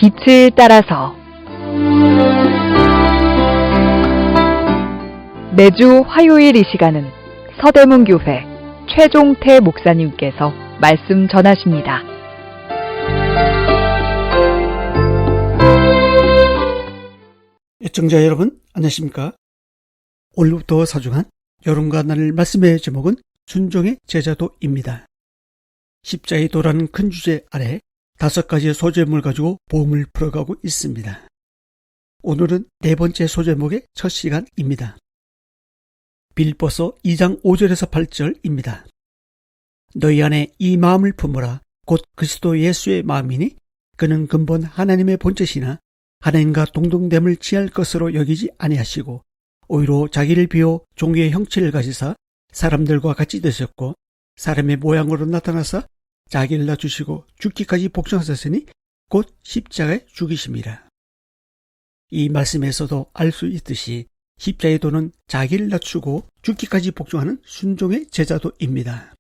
빛을 따라서 매주 화요일 이 시간은 서대문교회 최종태 목사님께서 말씀 전하십니다. 애청자 여러분, 안녕하십니까? 오늘부터 사중한 여러분과 나눌 말씀의 제목은 순종의 제자도입니다. 십자의 도라는 큰 주제 아래 5가지의 소제목을 가지고 복음을 풀어가고 있습니다. 오늘은 4번째 소제목의 첫 시간입니다. 빌립보서 2장 5절에서 8절입니다. 너희 안에 이 마음을 품으라. 곧 그리스도 예수의 마음이니 그는 근본 하나님의 본체시나 하나님과 동등됨을 취할 것으로 여기지 아니하시고 오히려 자기를 비워 종의 형체를 가지사 사람들과 같이 되셨고 사람의 모양으로 나타나사 자기를 낮추시고 죽기까지 복종하셨으니 곧 십자가에 죽이심이라. 이 말씀에서도 알 수 있듯이 십자의 도는 자기를 낮추고 죽기까지 복종하는 순종의 제자도입니다.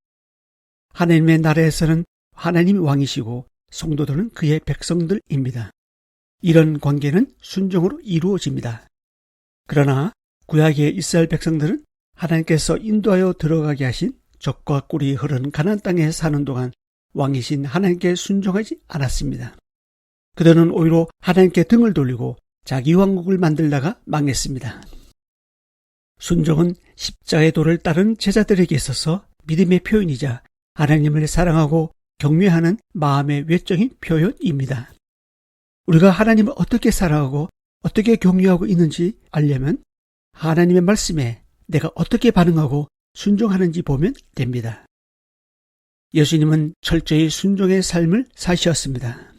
하나님의 나라에서는 하나님이 왕이시고 성도들은 그의 백성들입니다. 이런 관계는 순종으로 이루어집니다. 그러나 구약의 이스라엘 백성들은 하나님께서 인도하여 들어가게 하신 젖과 꿀이 흐르는 가나안 땅에 사는 동안 왕이신 하나님께 순종하지 않았습니다. 그들은 오히려 하나님께 등을 돌리고 자기 왕국을 만들다가 망했습니다. 순종은 십자가의 도를 따른 제자들에게 있어서 믿음의 표현이자 하나님을 사랑하고 경외하는 마음의 외적인 표현입니다. 우리가 하나님을 어떻게 사랑하고 어떻게 경외하고 있는지 알려면 하나님의 말씀에 내가 어떻게 반응하고 순종하는지 보면 됩니다. 예수님은 철저히 순종의 삶을 사셨습니다.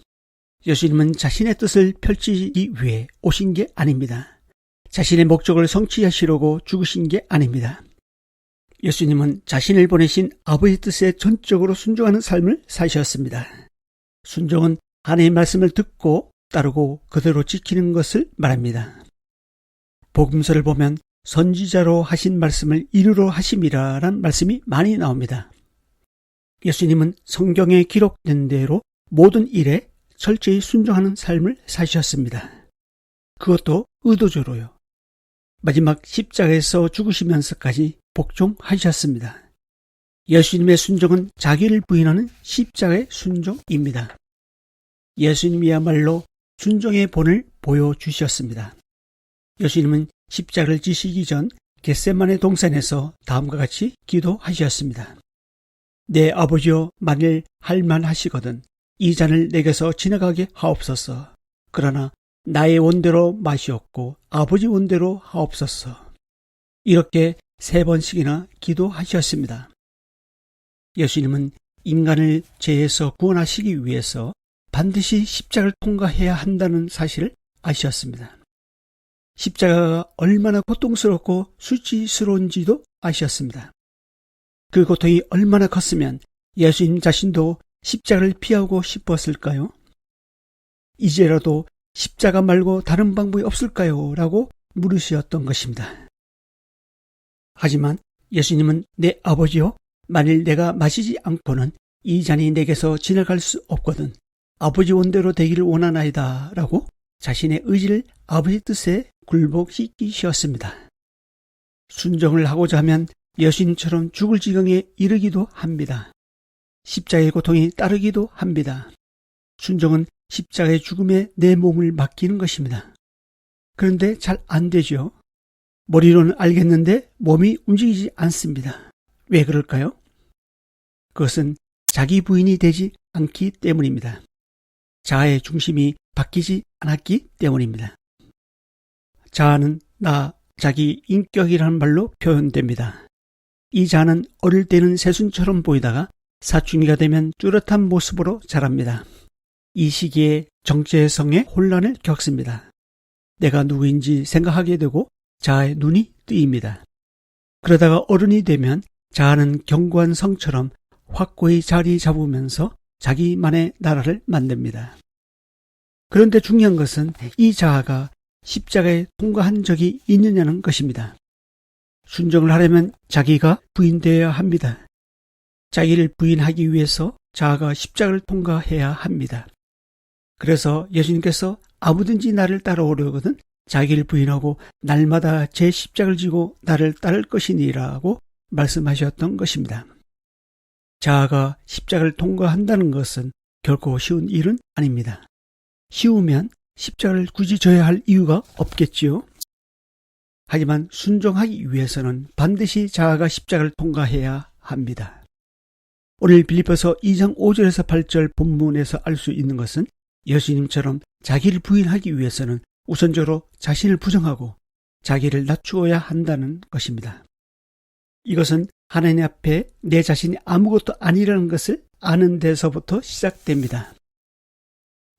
예수님은 자신의 뜻을 펼치기 위해 오신 게 아닙니다. 자신의 목적을 성취하시려고 죽으신 게 아닙니다. 예수님은 자신을 보내신 아버지 뜻에 전적으로 순종하는 삶을 사셨습니다. 순종은 하나님의 말씀을 듣고 따르고 그대로 지키는 것을 말합니다. 복음서를 보면 선지자로 하신 말씀을 이루러 하심이라는 말씀이 많이 나옵니다. 예수님은 성경에 기록된 대로 모든 일에 철저히 순종하는 삶을 사셨습니다. 그것도 의도적으로요. 마지막 십자가에서 죽으시면서까지 복종하셨습니다. 예수님의 순종은 자기를 부인하는 십자가의 순종입니다. 예수님이야말로 순종의 본을 보여주셨습니다. 예수님은 십자가를 지시기 전 겟세마네 동산에서 다음과 같이 기도하셨습니다. 내 아버지여, 만일 할만하시거든 이 잔을 내게서 지나가게 하옵소서. 그러나 나의 원대로 마시옵고 아버지 원대로 하옵소서. 이렇게 3번씩이나 기도하셨습니다. 예수님은 인간을 죄에서 구원하시기 위해서 반드시 십자가를 통과해야 한다는 사실을 아셨습니다. 십자가가 얼마나 고통스럽고 수치스러운지도 아셨습니다. 그 고통이 얼마나 컸으면 예수님 자신도 십자가를 피하고 싶었을까요? 이제라도 십자가 말고 다른 방법이 없을까요? 라고 물으셨던 것입니다. 하지만 예수님은 내 아버지여, 만일 내가 마시지 않고는 이 잔이 내게서 지나갈 수 없거든 아버지 원대로 되기를 원하나이다 라고 자신의 의지를 아버지 뜻에 굴복시키셨습니다. 순종을 하고자 하면 예수님처럼 죽을 지경에 이르기도 합니다. 십자가의 고통이 따르기도 합니다. 순종은 십자가의 죽음에 내 몸을 맡기는 것입니다. 그런데 잘 안 되죠. 머리로는 알겠는데 몸이 움직이지 않습니다. 왜 그럴까요? 그것은 자기 부인이 되지 않기 때문입니다. 자아의 중심이 바뀌지 않았기 때문입니다. 자아는 나, 자기, 인격이라는 말로 표현됩니다. 이 자아는 어릴 때는 새순처럼 보이다가 사춘기가 되면 뚜렷한 모습으로 자랍니다. 이 시기에 정체성의 혼란을 겪습니다. 내가 누구인지 생각하게 되고 자아의 눈이 뜨입니다. 그러다가 어른이 되면 자아는 견고한 성처럼 확고히 자리 잡으면서 자기만의 나라를 만듭니다. 그런데 중요한 것은 이 자아가 십자가에 통과한 적이 있느냐는 것입니다. 순종을 하려면 자기가 부인되어야 합니다. 자기를 부인하기 위해서 자아가 십자가를 통과해야 합니다. 그래서 예수님께서 아무든지 나를 따라오려거든 자기를 부인하고 날마다 제 십자가를 지고 나를 따를 것이니라고 말씀하셨던 것입니다. 자아가 십자가를 통과한다는 것은 결코 쉬운 일은 아닙니다. 쉬우면 십자가를 굳이 져야 할 이유가 없겠지요. 하지만 순종하기 위해서는 반드시 자아가 십자가를 통과해야 합니다. 오늘 빌립보서 2장 5절에서 8절 본문에서 알 수 있는 것은 예수님처럼 자기를 부인하기 위해서는 우선적으로 자신을 부정하고 자기를 낮추어야 한다는 것입니다. 이것은 하나님 앞에 내 자신이 아무것도 아니라는 것을 아는 데서부터 시작됩니다.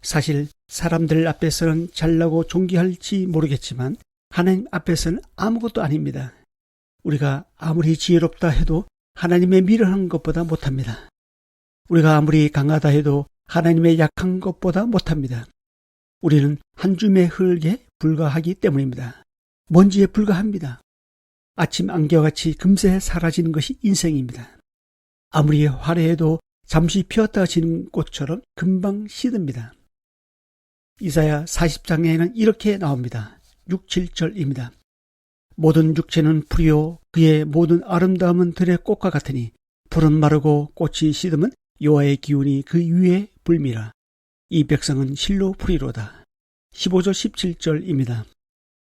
사실 사람들 앞에서는 잘나고 존귀할지 모르겠지만 하나님 앞에서는 아무것도 아닙니다. 우리가 아무리 지혜롭다 해도 하나님의 미련한 것보다 못합니다. 우리가 아무리 강하다 해도 하나님의 약한 것보다 못합니다. 우리는 한 줌의 흙에 불과하기 때문입니다. 먼지에 불과합니다. 아침 안개와 같이 금세 사라지는 것이 인생입니다. 아무리 화려해도 잠시 피었다가 지는 꽃처럼 금방 시듭니다. 이사야 40장에는 이렇게 나옵니다. 6, 7절입니다. 모든 육체는 풀이요 그의 모든 아름다움은 들의 꽃과 같으니 풀은 마르고 꽃이 시듬은 여호와의 기운이 그 위에 불미라. 이 백성은 실로 풀이로다. 15절 17절입니다.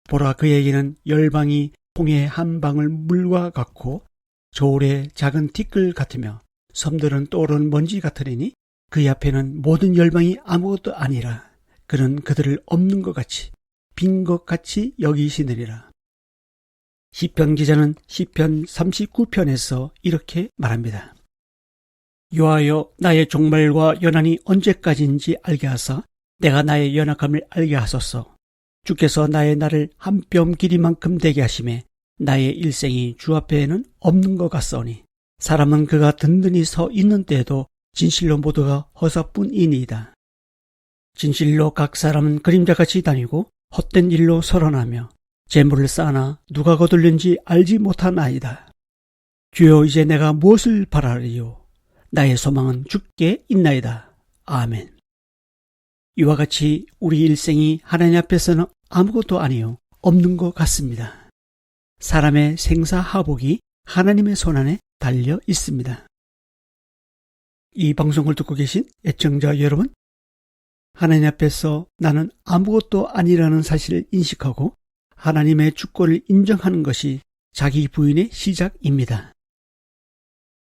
보라 그에게는 열방이 홍해 한 방울 물과 같고 저울의 작은 티끌 같으며 섬들은 떠오르는 먼지 같으리니 그 앞에는 모든 열방이 아무것도 아니라 그는 그들을 없는 것 같이 빈 것 같이 여기시느니라. 시편 기자는 시편 39편에서 이렇게 말합니다. 여호와여 나의 종말과 연한이 언제까지인지 알게 하사 내가 나의 연약함을 알게 하소서. 주께서 나의 날을 한 뼘 길이만큼 되게 하심에 나의 일생이 주 앞에는 없는 것 같사오니 사람은 그가 든든히 서 있는 때에도 진실로 모두가 허사뿐이니이다. 진실로 각 사람은 그림자같이 다니고 헛된 일로 서론하며 재물을 쌓아나 누가 거둘는지 알지 못하나이다. 주여 이제 내가 무엇을 바라리요? 나의 소망은 주께 있나이다. 아멘. 이와 같이 우리 일생이 하나님 앞에서는 아무것도 아니요 없는 것 같습니다. 사람의 생사하복이 하나님의 손안에 달려 있습니다. 이 방송을 듣고 계신 애청자 여러분, 하나님 앞에서 나는 아무것도 아니라는 사실을 인식하고 하나님의 주권을 인정하는 것이 자기 부인의 시작입니다.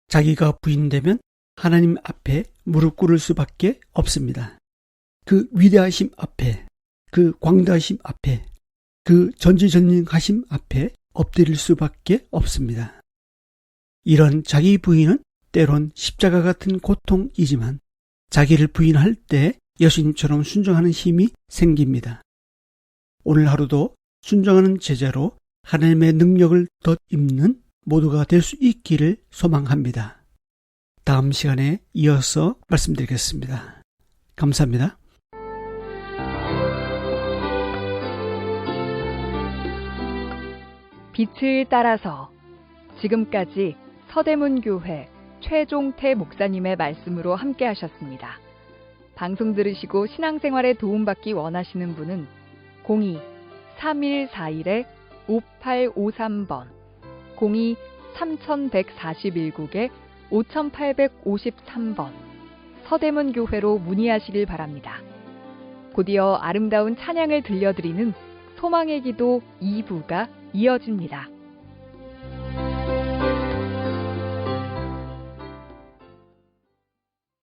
자기가 부인되면 하나님 앞에 무릎 꿇을 수밖에 없습니다. 그 위대하심 앞에, 그 광대하심 앞에, 그 전지전능하심 앞에 엎드릴 수밖에 없습니다. 이런 자기 부인은 때론 십자가 같은 고통이지만 자기를 부인할 때 예수님처럼 순종하는 힘이 생깁니다. 오늘 하루도 순종하는 제자로 하나님의 능력을 덧입는 모두가 될 수 있기를 소망합니다. 다음 시간에 이어서 말씀드리겠습니다. 감사합니다. 빛을 따라서 지금까지 서대문교회 최종태 목사님의 말씀으로 함께 하셨습니다. 방송 들으시고 신앙생활에 도움받기 원하시는 분은 02-3141-5853번 02-3141국에 5853번 서대문교회로 문의하시길 바랍니다. 곧이어 아름다운 찬양을 들려드리는 소망의 기도 2부가 이어집니다.